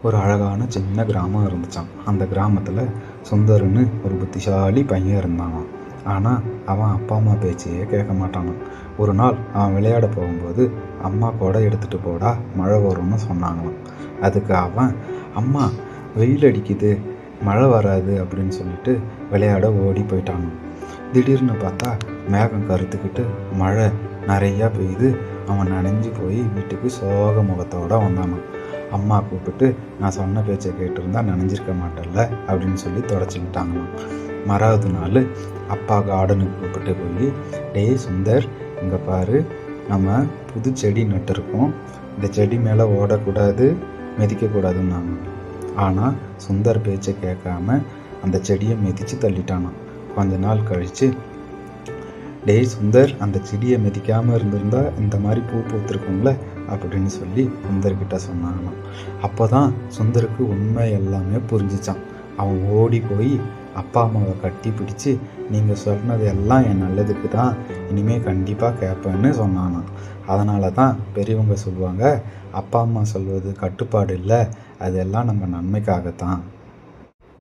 ஒரு அழகான சின்ன கிராமம் இருந்துச்சான். அந்த கிராமத்தில் சுந்தர்னு ஒரு புத்திசாலி பையன் இருந்தானான். ஆனால் அவன் அப்பா அம்மா பேச்சையே கேட்க மாட்டானான். ஒரு நாள் அவன் விளையாட போகும்போது அம்மா கூட எடுத்துகிட்டு போடா, மழை வரும்னு சொன்னாங்களாம். அதுக்கு அவன், அம்மா வெயில் அடிக்குது, மழை வராது அப்படின்னு சொல்லிட்டு விளையாட ஓடி போயிட்டானான். திடீர்னு பார்த்தா மேகம் கருத்துக்கிட்டு மழை நிறையா பெய்து அவன் நனைஞ்சு போய் வீட்டுக்கு சோக முகத்தோடு வந்தானான். அம்மா கூப்பிட்டு, நான் சொன்ன பேச்சை கேட்டிருந்தா நனைஞ்சிருக்க மாட்டேன்ல அப்படின்னு சொல்லி தொடச்சி விட்டாங்களாம். மறாவது நாள் அப்பா கார்டனுக்கு கூப்பிட்டு போய், டேய் சுந்தர், இங்கே பாரு, நம்ம புது செடி நட்டுருக்கோம், இந்த செடி மேலே ஓடக்கூடாது, மிதிக்கக்கூடாதுன்னாங்க. ஆனால் சுந்தர் பேச்சை கேட்காம அந்த செடியை மிதித்து தள்ளிட்டானான். கொஞ்ச நாள் கழித்து, டேய் சுந்தர், அந்த செடியை மிதிக்காமல் இருந்திருந்தா இந்த மாதிரி பூ பூத்துருக்கும்ல அப்படின்னு சொல்லி சுந்தர்கிட்ட சொன்னாங்களாம். அப்போ தான் சுந்தருக்கு உண்மை எல்லாமே புரிஞ்சிச்சான். அவன் ஓடி போய் அப்பா அம்மாவை கட்டி பிடிச்சி, நீங்கள் சொன்னது எல்லாம் என் நல்லதுக்கு தான், இனிமேல் கண்டிப்பாக கேட்பேன்னு சொன்னானான். அதனால தான் பெரியவங்க சொல்லுவாங்க, அப்பா அம்மா சொல்வது கட்டுப்பாடு இல்லை, அதெல்லாம் நம்ம நன்மைக்காகத்தான்.